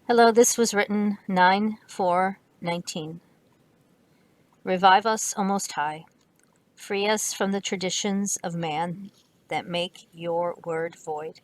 Hello, this was written 9/4/19. Revive us, O Most High. Free us from the traditions of man that make your word void.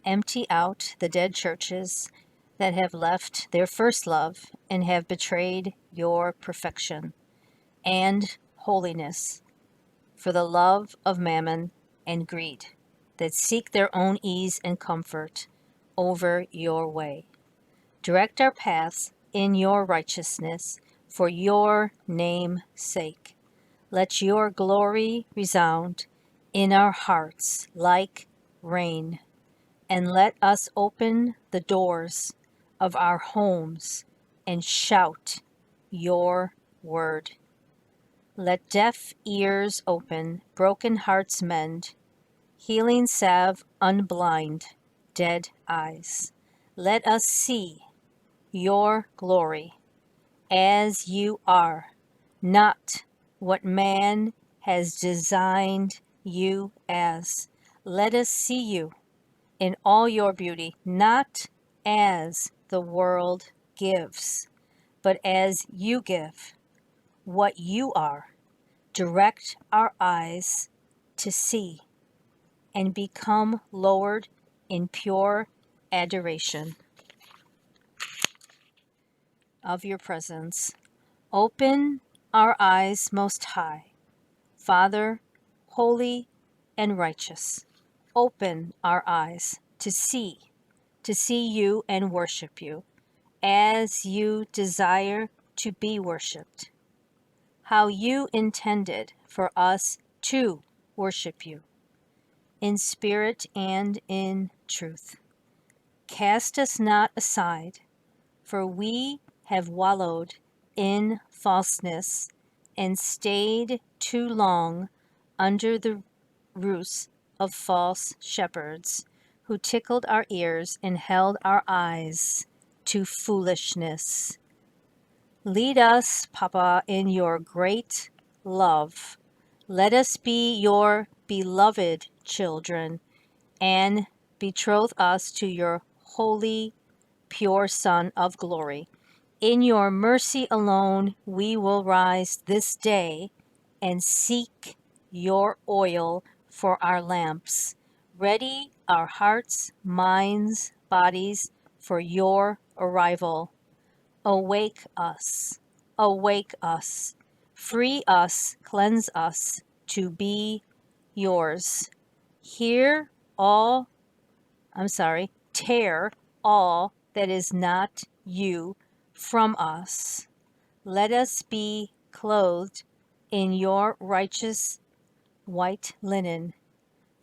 Empty out the dead churches that have left their first love and have betrayed your perfection and holiness for the love of mammon and greed that seek their own ease and comfort over your way. Direct our paths in your righteousness for your name's sake. Let your glory resound in our hearts like rain, and let us open the doors of our homes and shout your word. Let deaf ears open, broken hearts mend, healing salve unblind dead eyes. Let us see your glory as you are, not what man has designed you as. Let us see you in all your beauty, not as the world gives, but as you give what you are. Direct our eyes to see and become lowered in pure adoration of your presence. Open our eyes, Most High, Father, holy and righteous. Open our eyes to see you and worship you as you desire to be worshiped, how you intended for us to worship you, in spirit and in truth. Cast us not aside, for we have wallowed in falseness and stayed too long under the ruse of false shepherds, who tickled our ears and held our eyes to foolishness. Lead us, Papa, in your great love. Let us be your beloved children, and betroth us to your holy, pure Son of glory. In your mercy alone we will rise this day and seek your oil for our lamps. Ready our hearts, minds, bodies for your arrival. Awake us, free us, cleanse us to be yours. Hear all, tear all that is not you from us. Let us be clothed in your righteous white linen.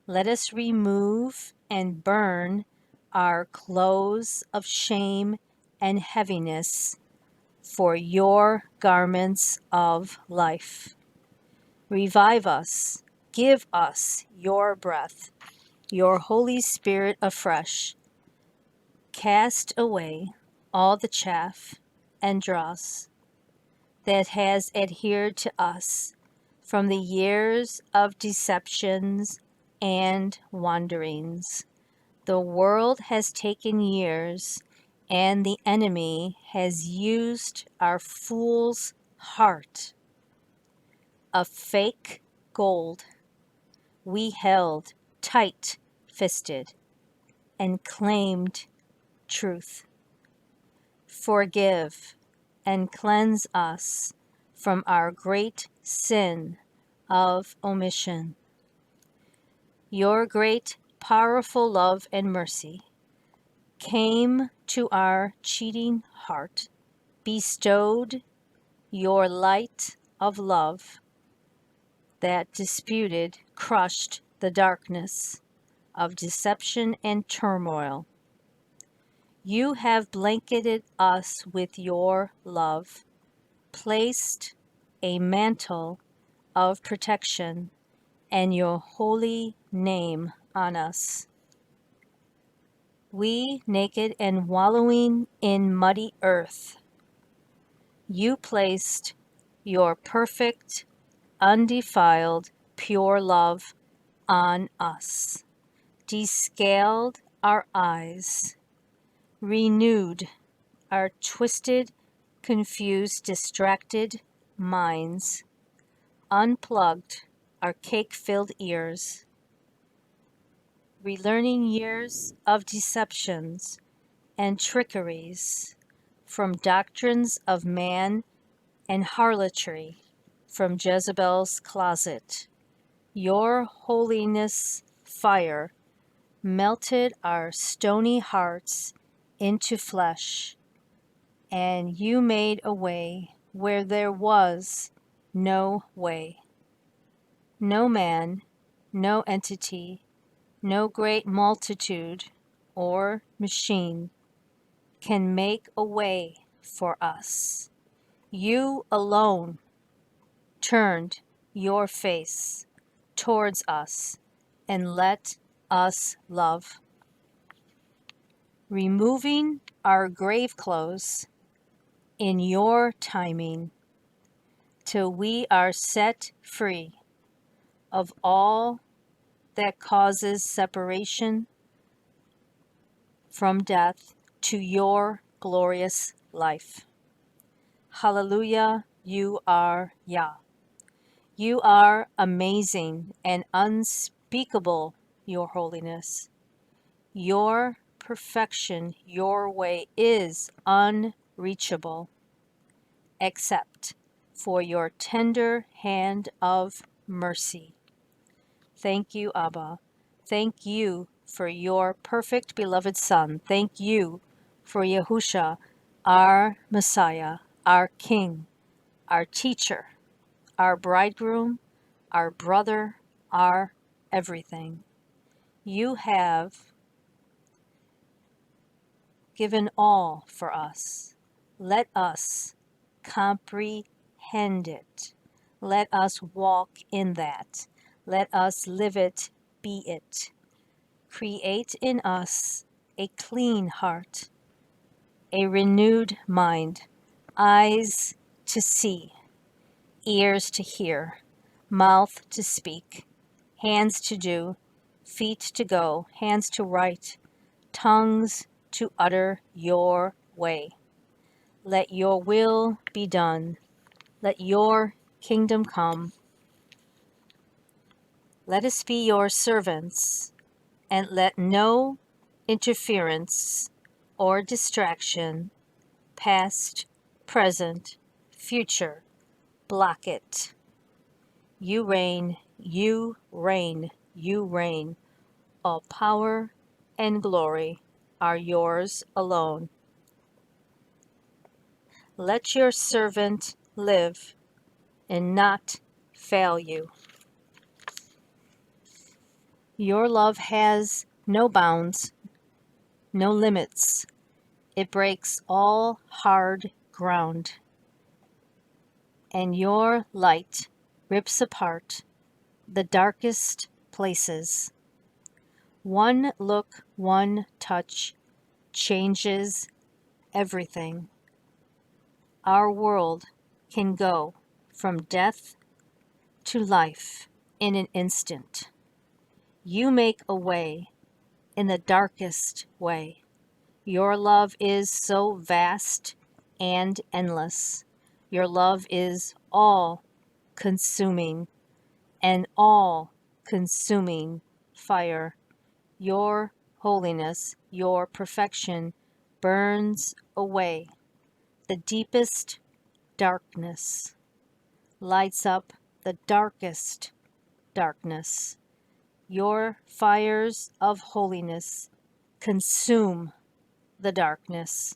Let us remove and burn our clothes of shame and heaviness for your garments of life. Revive us, give us your breath, your Holy Spirit afresh. Cast away all the chaff and dross that has adhered to us from the years of deceptions and wanderings. The world has taken years, and the enemy has used our fool's heart of fake gold we held tight-fisted and claimed truth. Forgive and cleanse us from our great sin of omission. Your great, powerful love and mercy came to our cheating heart, bestowed your light of love that disputed, crushed the darkness of deception and turmoil. You have blanketed us with your love, placed a mantle of protection and your holy name on us. We, naked and wallowing in muddy earth, you placed your perfect, undefiled, pure love on us, descaled our eyes, renewed our twisted, confused, distracted minds, unplugged our cake-filled ears, relearning years of deceptions and trickeries from doctrines of man and harlotry from Jezebel's closet. Your holiness fire melted our stony hearts into flesh, and you made a way where there was no way. No man, no entity, no great multitude or machine can make a way for us. You alone turned your face towards us and let us love, removing our grave clothes in your timing till we are set free of all that causes separation from death to your glorious life. Hallelujah, you are Yah. You are amazing and unspeakable, your holiness. Your perfection, your way is unreachable, except for your tender hand of mercy. Thank you, Abba. Thank you for your perfect beloved Son. Thank you for Yahusha, our Messiah, our King, our teacher, our bridegroom, our brother, our everything. You have given all for us. Let us comprehend it. Let us walk in that. Let us live it, be it. Create in us a clean heart, a renewed mind, eyes to see, ears to hear, mouth to speak, hands to do, feet to go, hands to write, tongues to utter your way. Let your will be done. Let your kingdom come. Let us be your servants, and let no interference or distraction, past, present, future, block it. You reign, you reign, you reign. All power and glory are yours alone. Let your servant live and not fail you. Your love has no bounds, no limits. It breaks all hard ground. And your light rips apart the darkest places. One look, one touch changes everything. Our world can go from death to life in an instant. You make a way in the darkest way. Your love is so vast and endless. Your love is all consuming, an all consuming fire. Your holiness, your perfection burns away the deepest darkness, lights up the darkest darkness. Your fires of holiness consume the darkness.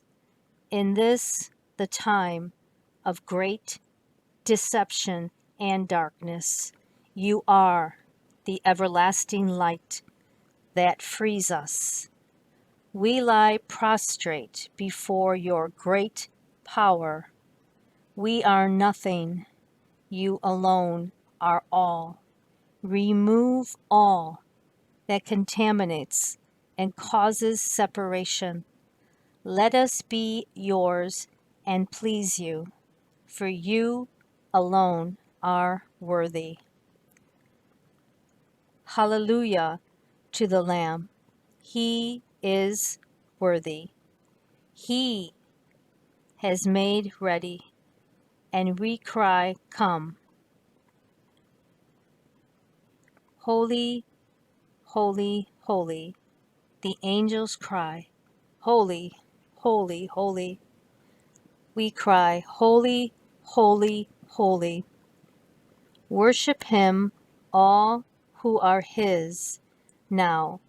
In this, the time of great deception and darkness, you are the everlasting light that frees us. We lie prostrate before your great power. We are nothing. You alone are all. Remove all that contaminates and causes separation. Let us be yours and please you, for you alone are worthy. Hallelujah to the Lamb. He is worthy. He has made ready, and we cry, Come. Holy, holy, holy, the angels cry, Holy, holy, holy. We cry, Holy, holy, holy. Worship him, all who are his, now.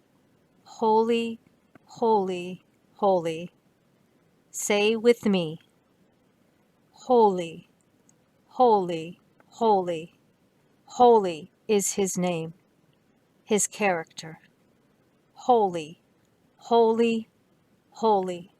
Holy, holy, holy. Say with me, Holy, holy, holy. Holy is his name, his character. Holy, holy, holy.